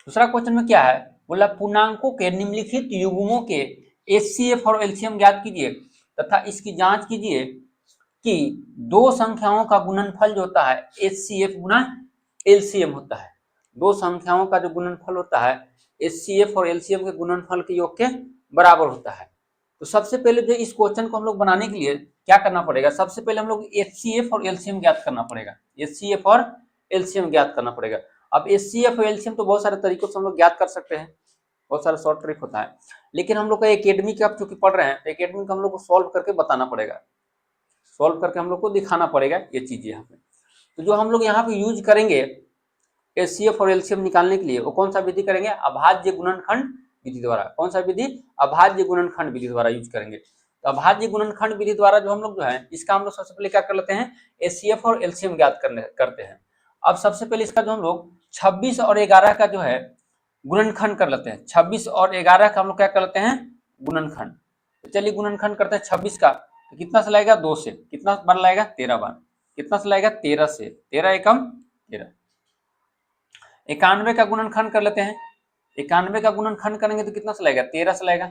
दूसरा क्वेश्चन में क्या है, बोला पूर्णांकों के निम्नलिखित युग्मों के एचसीएफ और एलसीएम ज्ञात कीजिए तथा इसकी जांच कीजिए कि दो संख्याओं का गुणनफल जो होता है एचसीएफ गुना एलसीएम होता है। दो संख्याओं का जो गुणनफल होता है एचसीएफ और एलसीएम के गुणनफल के योग के बराबर होता है। तो सबसे पहले जो इस क्वेश्चन को हम लोग बनाने के लिए क्या करना पड़ेगा, सबसे पहले हम लोग एचसीएफ और एलसीएम ज्ञात करना पड़ेगा। एचसीएफ और एलसीएम ज्ञात करना पड़ेगा। अब एचसीएफ और एलसीएम तो बहुत सारे तरीकों से हम लोग ज्ञात कर सकते हैं, बहुत सारा शॉर्ट ट्रिक होता है, लेकिन हम लोग का एकेडमी का चूंकि पढ़ रहे हैं तो एकेडमी का हम लोग को सॉल्व करके बताना पड़ेगा, सॉल्व करके हम लोग को दिखाना पड़ेगा ये चीज यहाँ पे। तो जो हम लोग यहाँ पे यूज करेंगे एचसीएफ और एलसीएम निकालने के लिए वो कौन सा विधि करेंगे, अभाज्य गुणनखंड विधि द्वारा। कौन सा विधि, अभाज्य गुणनखंड विधि द्वारा यूज करेंगे। तो अभाज्य गुणनखंड विधि द्वारा जो हम लोग जो है इसका हम लोग सबसे पहले क्या कर लेते हैं, एचसीएफ और एलसीएम ज्ञात करते हैं। अब सबसे पहले इसका जो हम लोग 26 और 11 का जो है गुणनखंड कर लेते हैं। 26 और 11 का हम लोग क्या कर लेते हैं, गुणनखंड। तो चलिए गुणनखंड करते हैं 26 का, तो कितना से लाएगा, 2 से। कितना बार लाएगा, 13 बार। कितना से लाएगा, 13 से। 13 एकम 13। 91 का गुणनखंड कर लेते हैं। 91 का गुणनखंड करेंगे तो कितना से लाएगा, 13 से लाएगा।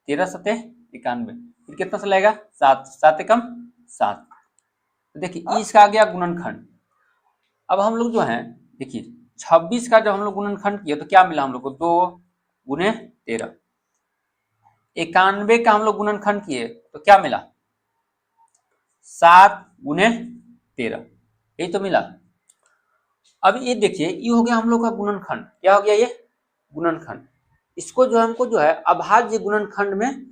13 सते 91, फिर कितना से लाएगा, 7। 7 एकम 7। तो देखिए इसका आ गया गुणनखंड। अब हम लोग जो है देखिए 26 का जब हम लोग गुणनखंड किया तो क्या मिला हम लोग को, 2 गुने 13। 91 का हम लोग गुणनखंड किए तो क्या मिला, 7 गुने 13, यही तो मिला। अब ये देखिए ये हो गया हम लोग का गुणनखंड। क्या हो गया ये, गुणनखंड। इसको जो हमको जो है अभाज्य गुणनखंड में,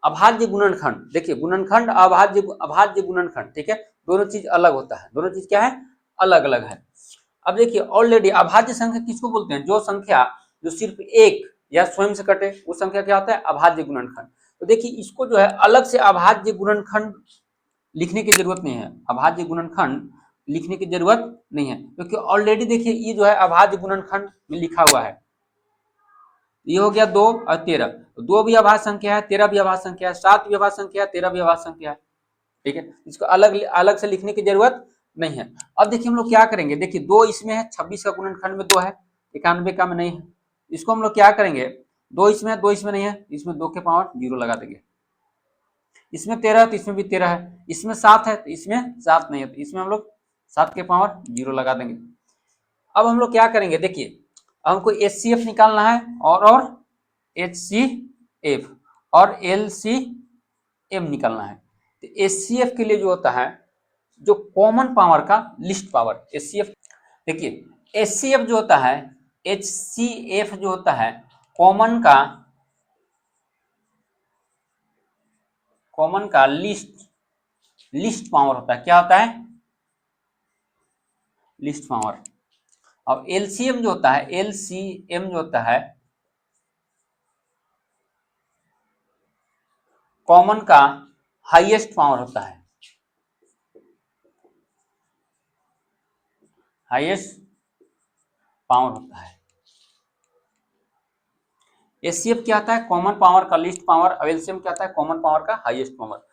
अभाज्य गुणनखंड, देखिए गुणनखंड अभाज्य गुणनखंड, ठीक है, दोनों चीज अलग होता है। दोनों चीज क्या है, अलग अलग है। अब देखिए ऑलरेडी अभाज्य संख्या किसको बोलते हैं, जो संख्या जो सिर्फ एक या स्वयं से कटे वो संख्या क्या होता है, अभाज्य गुणनखंड। तो देखिए इसको जो है अलग से अभाज्य गुणनखंड लिखने की जरूरत नहीं है, अभाज्य गुणनखंड लिखने की जरूरत नहीं है, क्योंकि ऑलरेडी देखिए ये जो है अभाज्य गुणनखंड में लिखा हुआ है। ये हो गया 2 और 13, 2 भी अभाज्य संख्या है, 13 भी अभाज्य संख्या है, 7 भी अभाज्य संख्या है, 13 भी अभाज्य संख्या है, ठीक है। इसको अलग अलग से लिखने की जरूरत नहीं है। अब देखिए हम लोग क्या करेंगे, देखिए 2 इसमें है, 26 का गुणनखंड में 2 है, 91 का में नहीं है। इसको हम लोग क्या करेंगे, 2 इसमें है, 2 इसमें नहीं है, इसमें 2 के पावर 0 लगा देंगे। इसमें 13 है तो इसमें भी 13 है, इसमें 7 है तो इसमें 7 नहीं है, तो इसमें हम लोग 7 के पावर 0 लगा देंगे। अब हम लोग क्या करेंगे, देखिए हमको एचसीएफ निकालना है और एचसीएफ और एलसीएम निकालना है। तो एचसीएफ के लिए जो होता है, जो कॉमन पावर का लिस्ट पावर, एचसीएफ देखिए एचसीएफ जो होता है, एचसीएफ जो होता है कॉमन का लिस्ट पावर होता है। क्या होता है, लिस्ट पावर। अब एलसीएम जो होता है, एलसीएम जो होता है कॉमन का हाईएस्ट पावर होता है, हाईएस्ट पावर होता है। एचसीएफ क्या आता है, कॉमन पावर का लिस्ट पावर, और एलसीएम क्या आता है, कॉमन पावर का हाईएस्ट पावर।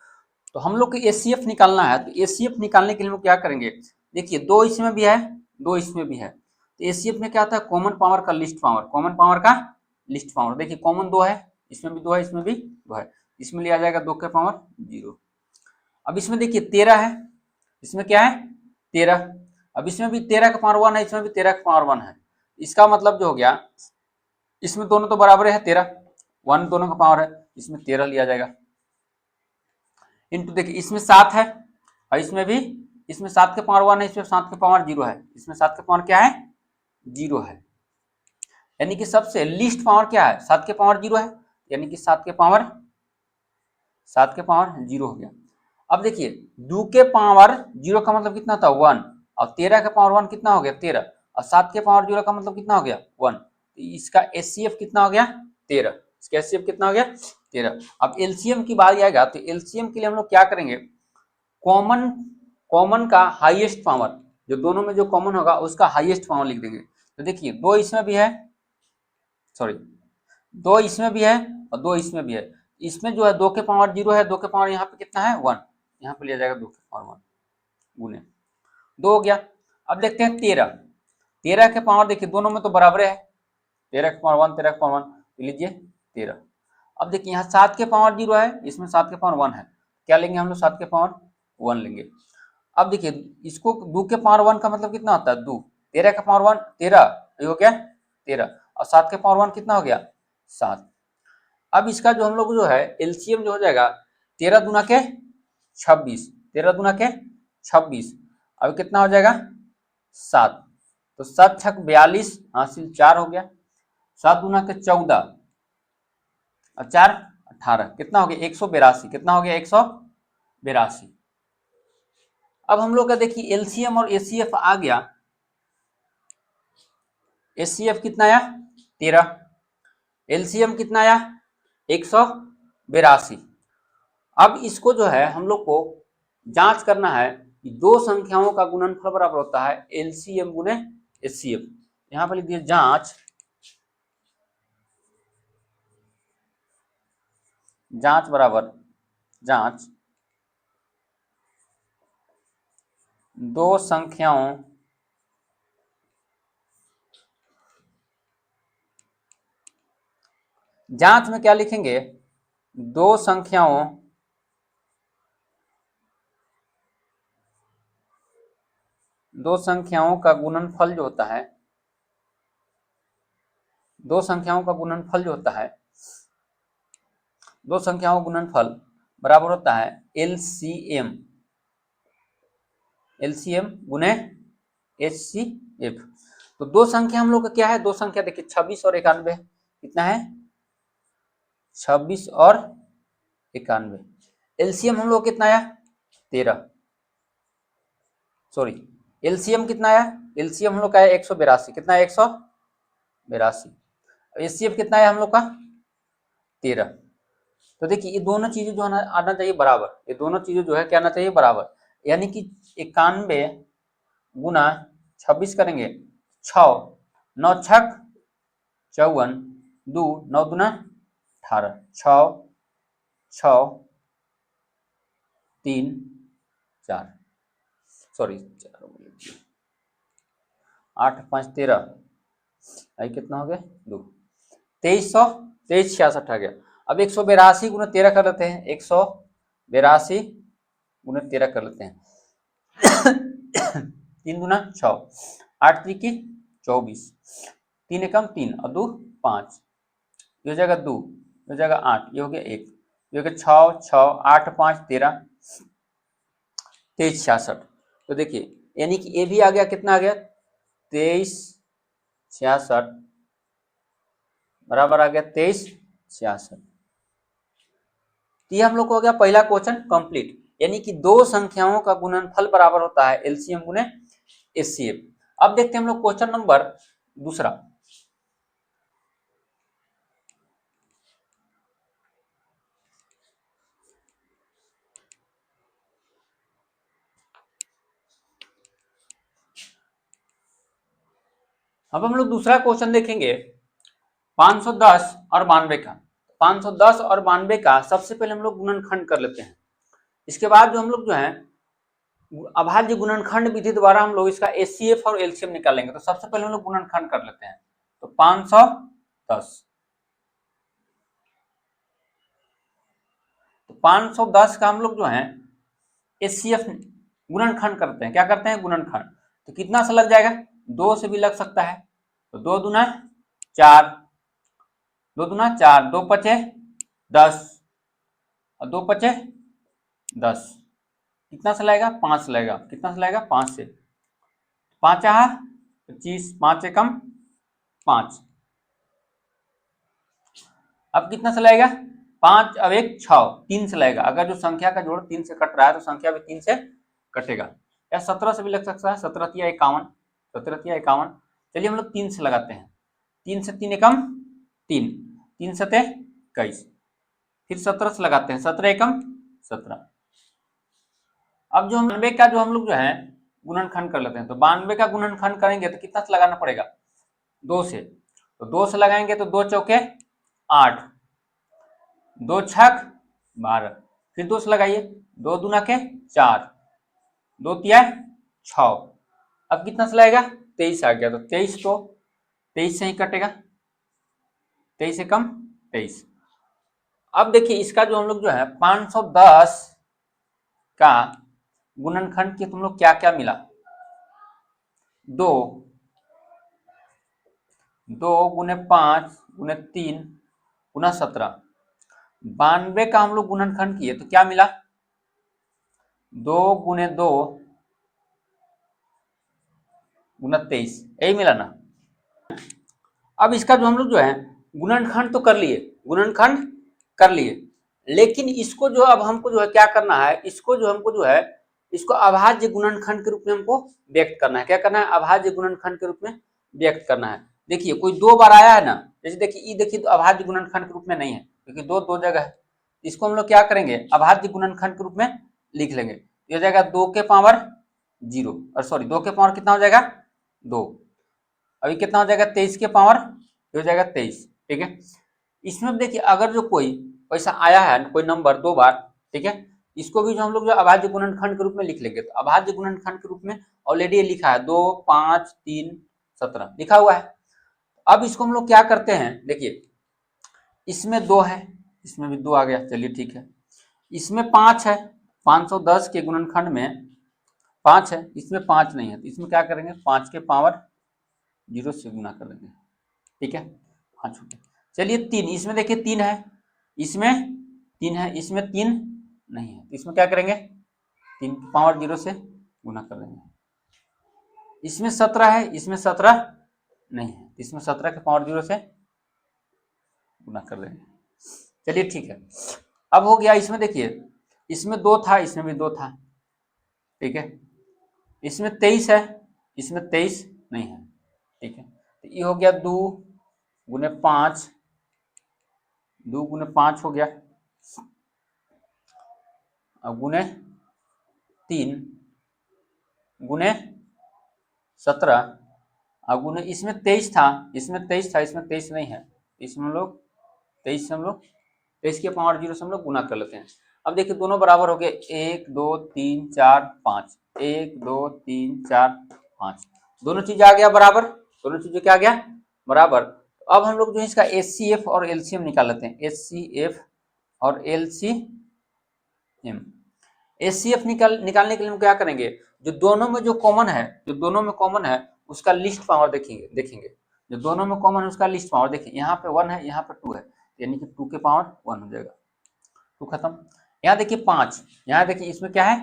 तो हम लोग को एचसीएफ निकालना है, तो एचसीएफ निकालने के लिए हम क्या करेंगे, देखिए 2 इसमें भी है, 2 इसमें भी है, तो एचसीएफ में क्या आता है, कॉमन पावर का लिस्ट पावर, कॉमन पावर का लिस्ट पावर। देखिए कॉमन 2 है, इसमें भी 2 है, इसमें भी 2 है, इसमें लिया जाएगा 2 के पावर 0। अब इसमें देखिए 13 है, इसमें क्या है 13, अब इसमें भी 13 का पावर 1 है, इसमें भी 13 का पावर 1 है। इसका मतलब जो हो गया, इसमें दोनों तो बराबर है, 13 1 दोनों का पावर है, इसमें 13 लिया जाएगा। इंटू देखिए इसमें 7 है और इसमें भी, इसमें 7 के पावर 1 है, इसमें 7 के पावर 0 है, इसमें 7 के पावर क्या है, 0 है। यानी कि सबसे लिस्ट पावर क्या है, 7 के पावर 0 है, यानी कि 7 के पावर 0 हो गया। अब देखिए 2 के पावर 0 का मतलब कितना था, 1, और 13 के पावर 1 कितना हो गया, 13, और 7 के पावर 0 का मतलब कितना हो गया, 1। तो इसका एचसीएफ कितना हो गया, 13। इसका एचसीएफ कितना हो गया, 13। अब एलसीएम की बारी आएगा, तो एलसीएम के लिए हम लोग क्या करेंगे, कॉमन का हाईएस्ट पावर, जो दोनों में जो कॉमन होगा उसका हाईएस्ट पावर लिख देंगे। तो देखिए 2 इसमें भी है, सॉरी 2 इसमें भी है और 2 इसमें भी है। इसमें जो है 2 के पावर 0 है, 2 के पावर यहाँ पे कितना है, 1, यहाँ पे लिया जाएगा 2 के पावर 1 गुने 2 हो गया। अब देखते हैं 13 के पावर, देखिए दोनों में तो बराबर है, 13 के पावर 1, 13 के पावर 1 लीजिए 13। अब देखिए यहाँ 7 के पावर 0 है, इसमें 7 के पावर 1 है, क्या लेंगे हम लोग 7 के पावर 1 लेंगे। अब देखिए इसको 2 के पावर 1 का मतलब कितना होता है 2, 13 के पावर 1 13, ये हो गया 13, और 7 के पावर 1 कितना हो गया 7। अब इसका जो हम लोग जो है एलसीएम जो हो जाएगा 13 दूना के 26, 13 दूना के 26, अब कितना हो जाएगा 7, तो 7 छक 42 हासिल 4 हो गया, 7 दूना के 14 और 4 18, कितना हो गया 182, कितना हो गया 182। अब हम लोग का देखिए एलसीएम और एचसीएफ आ गया, एचसीएफ कितना आया 13, एलसीएम कितना आया 182। अब इसको जो है हम लोग को जांच करना है कि दो संख्याओं का गुणनफल बराबर होता है एलसीएम गुने एचसीएफ। यहां पर लिख दिए जांच, जांच बराबर जांच दो संख्याओं जांच में क्या लिखेंगे, दो संख्याओं का गुणनफल जो होता है, दो संख्याओं का गुणनफल जो होता है, दो संख्याओं का गुणनफल बराबर होता है एलसीएम, एलसीएम गुने एचसीएफ। तो दो संख्या हम लोग का क्या है, दो संख्या देखिए 26 और 91, कितना है 26 और 91, एलसीएम हम लोग कितना आया 13, सॉरी एलसीएम कितना आया, एलसीएम हम लोग का है 182, कितना है 182, एचसीएफ कितना है हम लोग का 13। तो देखिए ये दोनों चीजें जो आना चाहिए बराबर, ये दोनों चीजें जो है क्या आना चाहिए बराबर, यानी कि 91 गुना 26 करेंगे 6, 9 छक 54, 2 9 दूना 18, 6 6 3 4, सॉरी 8 5 13, आई कितना हो गया 2, 2300 23 66 आ गया। अब 182 गुना 13 कर लेते हैं, 182 गुना 13 कर लेते हैं 3 दूना 6, 8 त्रिकी 24, 3 एकम 3 और 2 5, ये हो जाएगा 2, ये हो जाएगा 8, ये हो गया 1, ये हो गया 6 6 8 5 13 23 66। तो देखिए यानी कि ये भी आ गया, कितना आ गया 23 66 बराबर आ गया 23 66। ये हम लोग को हो गया पहला क्वेश्चन कंप्लीट, यानी कि दो संख्याओं का गुणनफल बराबर होता है एलसीएम गुने एचसीएफ। अब देखते हैं हम लोग क्वेश्चन नंबर दूसरा। अब हम लोग दूसरा क्वेश्चन देखेंगे 510 और 92 का। 510 और 92 का सबसे पहले हम लोग गुणनखंड कर लेते हैं, इसके बाद जो हम लोग जो है अभाज्य गुणनखंड विधि द्वारा हम लोग इसका एचसीएफ और एलसीएम निकालेंगे। तो सबसे पहले हम लोग गुणनखंड कर लेते हैं, तो 510, तो 510 का हम लोग जो है एचसीएफ गुणनखंड करते हैं, क्या करते हैं गुणनखंड, तो कितना से लग जाएगा 2 से भी लग सकता है, तो 2 दूना 4, 2 दूना 4, 2 पचे 10 और 2 पचे 10, कितना से लाएगा 5 से लाएगा, कितना से लाएगा 5 से, 5 25, 5 एकम 5, अब कितना से लाएगा 5 अब 1 6, 3 से लाएगा, अगर जो संख्या का जोड़ 3 से कट रहा है तो संख्या भी 3 से कटेगा, या 17 से भी लग सकता है, 17 तिया 51, 17 तिया 51, चलिए हम लोग 3 से लगाते हैं, 3 से 3 एकम 3, 3 सते 21, फिर 17 से लगाते हैं, 17 एकम 17। अब जो 92 का जो हम लोग जो है गुणनखंड कर लेते हैं, तो 92 का गुणनखंड करेंगे तो कितना से लगाना पड़ेगा 2 से, तो 2 से लगाएंगे तो 2 चौके 8, 2 छक 12, फिर 2 से लगाइए, 2 दूना के 4, 2 तिया 6, अब कितना से लाएगा 23 आ गया, तो 23 तो 23 से ही कटेगा, 23 से कम 23। अब देखिए इसका जो हम लोग जो है 510 का गुणनखंड के तुम लोग क्या क्या मिला, 2 गुने 5 गुने 3 गुना 17। 92 का हम लोग गुणनखंड किए तो क्या मिला, 2 गुने 2 गुना 23, यही मिला ना। अब इसका जो हम लोग जो है गुणनखंड तो कर लिए, गुणनखंड कर लिए, लेकिन इसको जो अब हमको जो है क्या करना है, इसको जो हमको जो है इसको अभाज्य गुणनखंड के रूप में हमको व्यक्त करना है। क्या करना है, अभाज्य गुणनखंड के रूप में व्यक्त करना है। देखिए कोई 2 बार आया है ना, जैसे देखिए ई देखिए तो अभाज्य गुणनखंड के रूप में नहीं है क्योंकि दो जगह है। इसको हम लोग क्या करेंगे, अभाज्य गुणनखंड के रूप में लिख लेंगे। ये हो जाएगा 2 के पावर 0 और सॉरी 2 के पावर कितना हो जाएगा 2, अभी कितना हो जाएगा 23 के पावर हो जाएगा 23। ठीक है, इसमें देखिए अगर जो कोई पैसा आया है कोई नंबर 2 बार, ठीक है, इसको भी जो हम लोग जो अभाज्य गुणनखंड के रूप में लिख लेंगे। तो अभाज्य गुणनखंड के रूप में ऑलरेडी लिखा है 2 5 3 17 लिखा हुआ है। अब इसको हम लोग क्या करते हैं, देखिए इसमें 2 है, इसमें भी 2 आ गया, चलिए ठीक है। इसमें 5 है, 510 के गुणनखंड में 5 है, इसमें 5 नहीं है, तो इसमें क्या करेंगे 5 के पावर 0 से गुना कर देंगे। ठीक है, 5 हो गया। चलिए 3, इसमें देखिए 3 है, इसमें 3 है, इसमें 3 नहीं है, तो इसमें क्या करेंगे 3 की पावर 0 से गुना कर देंगे। इसमें 17 है, इसमें 17 नहीं है, इसमें 17 के पावर 0 से गुना कर देंगे। चलिए ठीक है, अब हो गया। इसमें देखिए इसमें 2 था, इसमें भी 2 था। ठीक है, इसमें 23 है, इसमें 23 नहीं है। ठीक है, तो ये हो गया 2 गुने 5, 2 गुने 5 हो गया, अब गुने 3 गुने 17, अब गुने इसमें 23 था, इसमें 23 था, इसमें 23 नहीं है, इसमें हम लोग 23 से हम लोग 23 के पावर 0 से हम लोग गुना कर लेते हैं। अब देखिए दोनों बराबर हो गए, 1 2 3 4 5, 1 2 3 4 5, दोनों चीज आ गया बराबर, दोनों चीजें क्या आ गया बराबर। अब हम लोग जो है इसका एचसीएफ और एलसीएम निकाल लेते हैं, एचसीएफ और एलसीएम। एचसीएफ निकालने के लिए हम क्या करेंगे, जो दोनों में जो कॉमन है, जो दोनों में कॉमन है उसका लिस्ट पावर देखेंगे, जो दोनों में कॉमन है उसका लिस्ट पावर देखिए, यहाँ पे 1 है, यहाँ पे 2 है, यानी कि 2 के पावर 1 हो जाएगा, 2 खत्म। यहाँ देखिए 5, यहाँ देखिए इसमें क्या है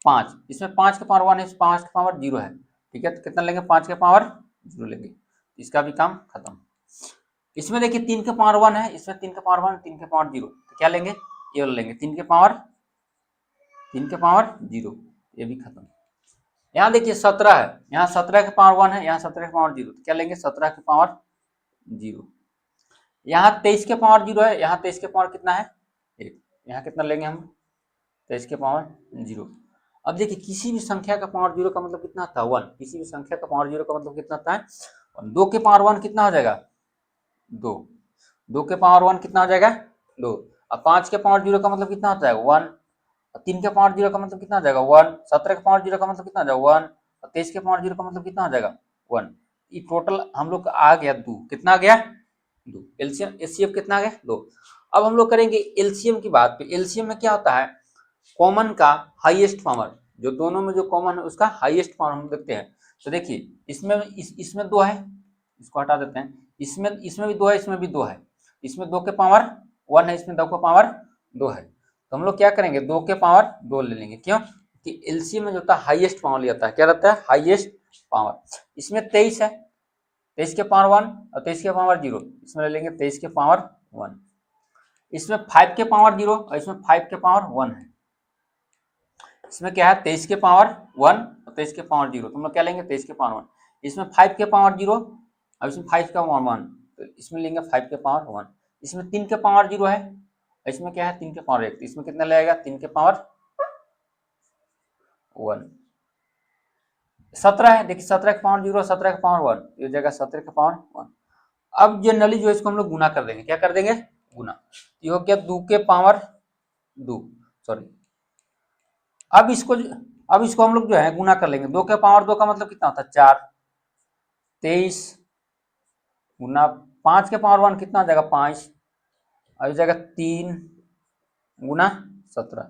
5, इसमें 5 के पावर 1 है, 5 के पावर 0 है। ठीक है, तो कितना लेंगे 5 के पावर 0 लेंगे, इसका भी काम खत्म। इसमें देखिए 3 के पावर 1 है, इसमें 3 के पावर 1 3 के पावर 0, तो क्या लेंगे ये वाला लेंगे, 3 के पावर 0, ये भी खत्म। यहाँ देखिए 17 है, यहाँ 17 के पावर 1 है, यहाँ 17 के पावर 0, तो क्या लेंगे 17 के पावर 0। यहाँ 23 के पावर 0 है, यहाँ 23 के पावर कितना है 1, यहाँ कितना लेंगे हम 23 के पावर 0। अब देखिए किसी भी संख्या का पावर 0 का मतलब कितना होता है 1, किसी भी संख्या का पावर 0 का मतलब कितना होता है 2 के पावर 1 कितना हो जाएगा 2, 2 के पावर 1 कितना हो जाएगा 2, अब 5 के पावर 0 का मतलब कितना होता है 1, 3 के पावर 0 का मतलब कितना हो जाएगा 1, 17 के पावर 0 का मतलब कितना हो जाएगा 1, और 23 के पावर 0 का मतलब कितना हो जाएगा 1। ये टोटल हम लोग आ गया 2, कितना आ गया 2, एलसीएम एचसीएफ कितना आ गया 2। अब हम लोग करेंगे एलसीएम की बात पे। एलसीएम में क्या होता है, कॉमन का हाईएस्ट पावर, जो दोनों में जो कॉमन है उसका हाईएस्ट पावर हम देखते हैं। तो देखिए इसमें 2 है, इसको हटा देते हैं, इसमें भी 2 है, इसमें भी 2 है, इसमें 2 के पावर 1 है, इसमें 2 के पावर 2 है, तो हम लोग क्या करेंगे 2 के पावर 2 ले लेंगे। क्यों कि एलसीएम में जो होता है हाईएस्ट पावर लिया जाता है, क्या रहता है हाईएस्ट पावर। इसमें 23 है, 23 के पावर 1 और 23 के पावर 0, इसमें ले लेंगे 23 के पावर 1। इसमें 5 के पावर 0 और इसमें 5 के पावर 1 है, इसमें क्या है 23 के पावर 1 और 23 के पावर 0, तो हम लोग क्या लेंगे 23 के पावर 1। इसमें 5 के पावर 0 और इसमें 5 के पावर 1, तो इसमें लेंगे 5 के पावर 1। इसमें 3 के पावर 0 है, इसमें क्या है 3 के पावर 1, तो इसमें कितना लगेगा 3 के पावर 1। 17 है, देखिए 17 के पावर 0 17 के पावर 1, ये जगह 17 के पावर 1। अब जनरली जो है इसको हम लोग गुना कर देंगे, क्या कर देंगे गुना, ये हो गया 2 के पावर 2, सॉरी अब इसको हम लोग जो है गुना कर लेंगे। 2 के पावर 2 का मतलब कितना होता है 4, 23 गुना 5 के पावर 1 कितना हो जाएगा 5, और इस जाएगा 3 गुना 17,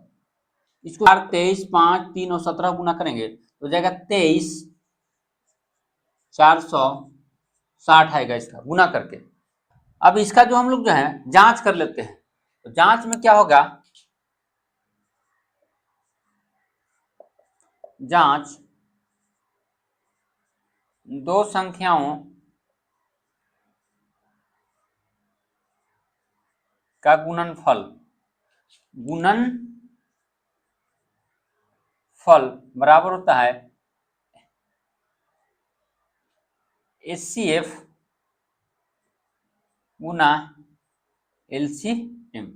इसको 23 5 3 और 17 गुना करेंगे तो जाएगा 23 460 आएगा इसका गुना करके। अब इसका जो हम लोग जो है जांच कर लेते हैं, तो जांच में क्या होगा, जांच दो संख्याओं का गुणनफल बराबर होता है HCF गुना LCM।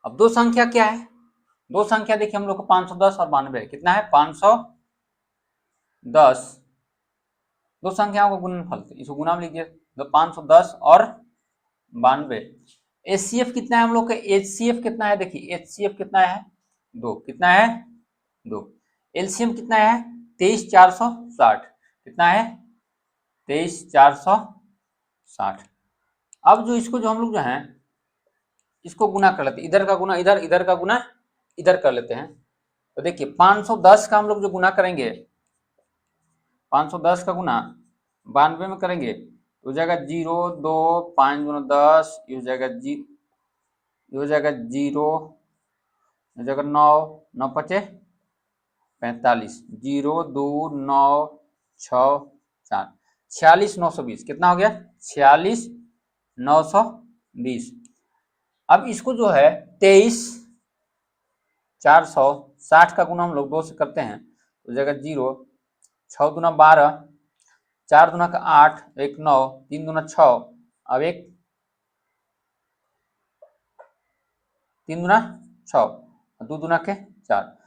अब दो संख्या क्या है, दो संख्या देखिए हम लोग को 510 और 92, कितना है 510, दो संख्याओं का गुणनफल, इसको गुना में लीजिए तो 510 और 92। HCF कितना है हम लोग का, HCF कितना है, देखिए HCF कितना है 2, कितना है 2। LCM कितना है 23460, कितना है 23460। अब जो इसको जो हम लोग जो है इसको गुना कर लेते हैं, इधर का गुना इधर, इधर का गुना इधर कर लेते हैं। तो देखिए 510 का हम लोग जो गुना करेंगे, 510 का गुना 92 में करेंगे तो हो जाएगा 0 2 5 गुना 10, ये हो जाएगा 0, हो जाएगा 9 9 पचे 45, 0 2 9 6 4 46 920, कितना हो गया 46 920। अब इसको जो है 23 460 का गुना हम लोग 2 से करते हैं तो जाएगा 0, 6 दूना 12, 4 दूना का 8, 1 9, 3 दूना 6, अब 1 3 दूना 6, 2 दूना के 4,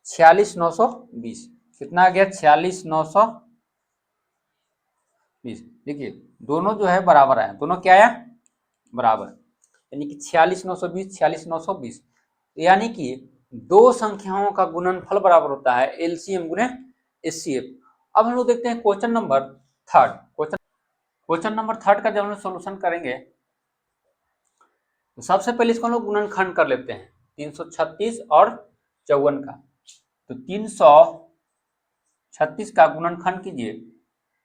46 920, कितना आ गया 46 920। देखिए दोनों जो है बराबर आया, दोनों क्या आया बराबर, यानी कि 46 920 46 920, यानी कि दो संख्याओं का गुणनफल बराबर होता है LCM गुने HCF। अब हम लोग देखते हैं question number third. Question number third का जब हम लोग सोल्यूशन करेंगे तो सबसे पहले इसको हम लोग गुणनखंड कर लेते हैं 336 और 54 का। तो 336 का गुणनखंड कीजिए,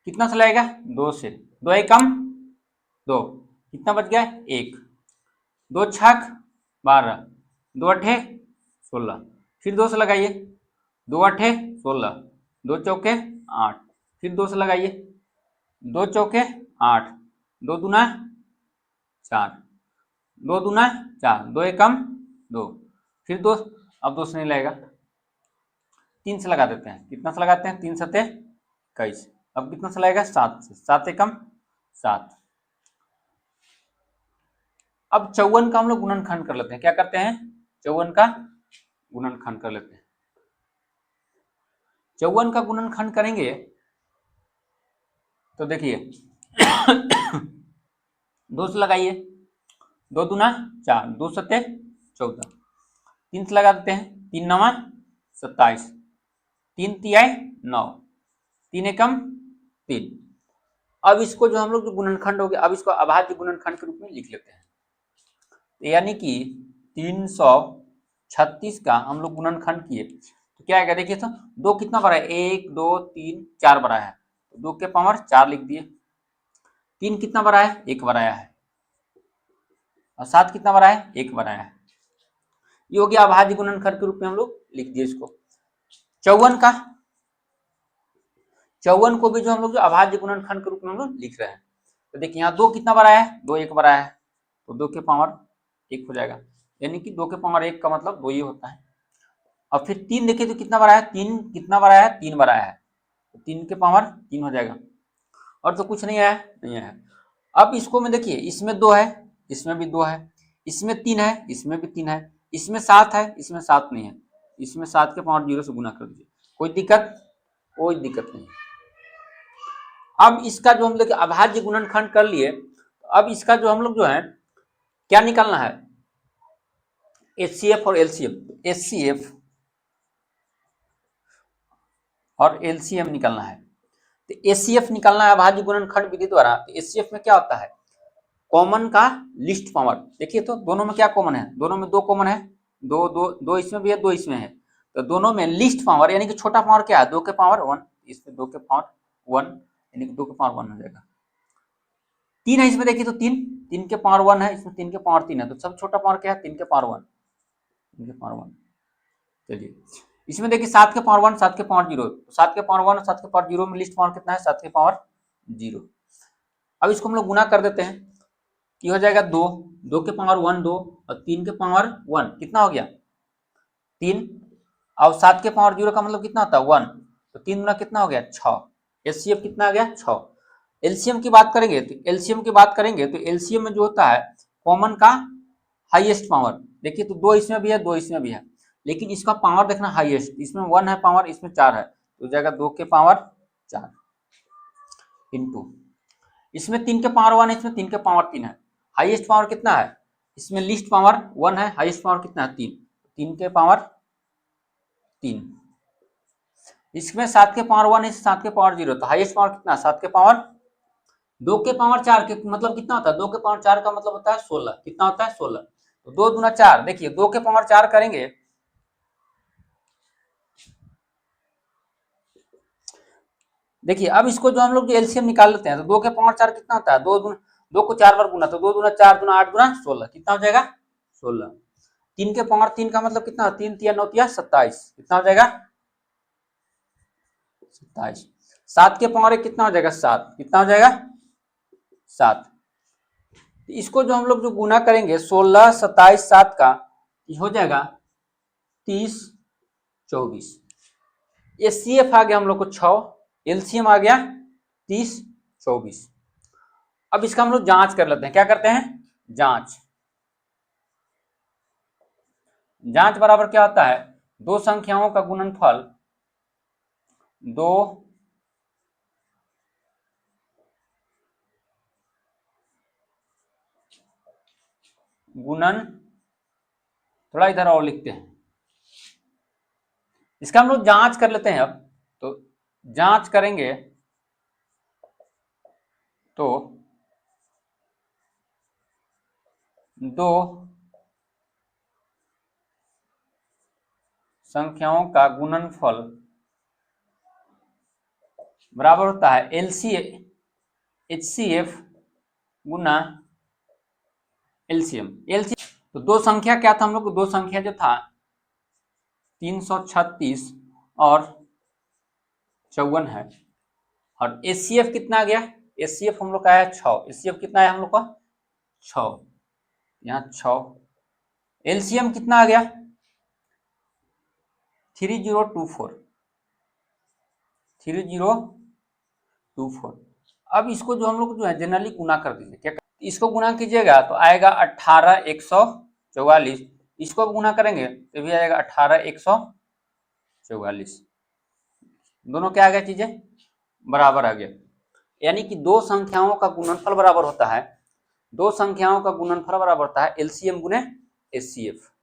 कितना से लगेगा 2 से, 2 एक कम 2, कितना बच गया 1, 2 छक 12, 2 अठे 16, फिर 2 से लगाइए, 2 अठे 16, 2 चौके 8, फिर 2 से लगाइए, 2 चौके 8, 2 दूना 4, 2 दूना 4, 2 एकम 2, फिर 2, अब 2 से नहीं लगेगा, 3 से लगा देते हैं, कितना से लगाते हैं 3 सते 21, अब कितना से लगेगा 7 से, 7 एकम 7। अब 54 का हम लोग गुणनखंड कर लेते हैं, क्या करते हैं 54 का गुणनखंड कर लेते हैं। 54 का गुणनखंड करेंगे तो देखिए 2 से लगाइए, 2 दूना 4, 2 सत्ते 14, 3 से लगा देते हैं, 3 नवा 27, 3 तिहाई 9, 3 एकम 3। अब इसको जो हम लोग जो गुणनखंड हो गया, अब इसको अभाज्य गुणनखंड के रूप में लिख लेते हैं, यानी कि 336 का हम लोग गुणनखंड किए तो क्या आएगा, देखिए तो 2 कितना बड़ा है 1 2 3 4 बड़ा है, तो 2 के पावर 4 लिख दिए, 3 कितना बड़ा है 1 बनाया है, और 7 कितना बड़ा है 1 बनाया है। ये हो गया अभाज्य गुणनखंड के रूप में हम लोग लिख दिए इसको। 54 को भी जो हम लोग जो अभाज्य गुणनखंड के रूप में हम लोग लिख रहे हैं, तो देखिए यहाँ 2 कितना बड़ा है 2 1 बड़ा है, तो 2 के पावर 1 हो जाएगा, यानी कि 2 के पावर 1 का मतलब 2 ही होता है। और फिर 3 देखिए तो कितना बड़ा है, 3 कितना बड़ा है 3 बड़ा है, तो 3 के पावर 3 हो जाएगा, और तो कुछ नहीं आया, नहीं आया। अब इसको में देखिए, इसमें 2 है, इसमें भी 2 है, इसमें 3 है, इसमें भी 3 है, इसमें 7 है, इसमें 7 नहीं है, इसमें 7 के पावर 0 से गुना कर दीजिए, कोई दिक्कत नहीं। अब इसका जो हम लोग अभाज्य गुणनखंड कर लिए, अब इसका जो हम लोग जो है क्या निकालना है HCF और LCM, HCF और LCM निकालना है। तो HCF निकालना है अभाज्य गुणनखंड विधि द्वारा। तो HCF में क्या होता है, कॉमन का लिस्ट पावर। देखिए तो दोनों में क्या कॉमन है, दोनों में 2 कॉमन है, दो दो दो इसमें भी है, 2 इसमें है, तो दोनों में लिस्ट पावर यानी कि छोटा पावर क्या है, 2 के पावर 1, इसमें 2 के पावर 1 यानी कि 2 के पावर 1 हो जाएगा। 3 है इसमें, देखिए तो 3 के पावर 1 है, इसमें 3 के पावर 3 है, तो सब छोटा पावर क्या है, 3 के पावर 1, 3 के पावर 1। चलिए इसमें देखिए 7 के पावर 1, 7 के पावर 0, 7 के पावर 1 और 7 के पावर 0 में लिस्ट पावर कितना है, 7 के पावर 0। अब इसको हम लोग गुना कर देते हैं कि हो जाएगा 2, 2 के पावर 1 2 और 3 के पावर 1 कितना हो गया 3, और 7 के पावर 0 का मतलब कितना होता है 1, तो 3 गुना कितना हो गया 6। एचसीएफ कितना आ गया 6। एलसीएम की बात करेंगे तो एलसीएम में जो होता है कॉमन का हाईएस्ट पावर, देखिए तो 2 इसमें भी है, 2 इसमें भी है, लेकिन इसका पावर देखना हाईएस्ट, इसमें 1 है पावर, इसमें 4 है, तो जाएगा 2 के पावर 4 इंटू, इसमें 3 के पावर 1 है, इसमें 3 के पावर 3 है, हाईएस्ट पावर कितना है, इसमें लिस्ट पावर 1 है, हाईएस्ट पावर कितना है 3, 3 के पावर 3, इसमें 7 के पावर 1 है, 7 के पावर 0, तो हाईएस्ट पावर कितना 7 के पावर 2 के पावर 4 के मतलब कितना होता है, 2 के पावर 4 का मतलब होता है 16, कितना होता है 16, तो 2 गुना 4, देखिए 2 के पावर 4 करेंगे, देखिए अब इसको जो हम लोग जो एलसीएम निकाल लेते हैं तो 2 के पावर 4 कितना होता है, 2 को 4 बार गुना, तो 2 गुना 4 गुना 8 गुना 16, कितना हो जाएगा 16। 3 के पावर 3 का मतलब कितना, 3 3 9 27, कितना हो जाएगा 27। 7 के पावर 1 कितना हो जाएगा 7, कितना हो जाएगा 7। इसको जो हम लोग जो गुना करेंगे 16 27 7 का, ये हो जाएगा 30 24। एचसीएफ आ गया हम लोग को 6, एलसीएम आ गया 30 24। अब इसका हम लोग जांच कर लेते हैं, क्या करते हैं जांच। जांच बराबर क्या होता है, दो संख्याओं का गुणनफल, दो गुणन, थोड़ा इधर और लिखते हैं, इसका हम लोग जांच कर लेते हैं। अब तो जांच करेंगे तो दो संख्याओं का गुणनफल बराबर होता है एचसीएफ गुना एलसीएम। तो दो संख्या क्या था हम लोग, दो संख्या जो था 336 और 54 है, और एचसीएफ कितना आ गया, एचसीएफ हम लोग का है 6, एचसीएफ कितना है हम लोग का 6, यहाँ 6, एलसीएम कितना आ गया 3024। अब इसको जो हम लोग जो है जनरली गुना कर दीजिए, क्या इसको गुना कीजिएगा तो आएगा 18144, इसको गुना करेंगे तो भी आएगा 18144, दोनों क्या आ गया चीजें बराबर आ गया, यानी कि दो संख्याओं का गुणनफल बराबर होता है, दो संख्याओं का गुणनफल बराबर होता है एलसीएम गुने एचसीएफ।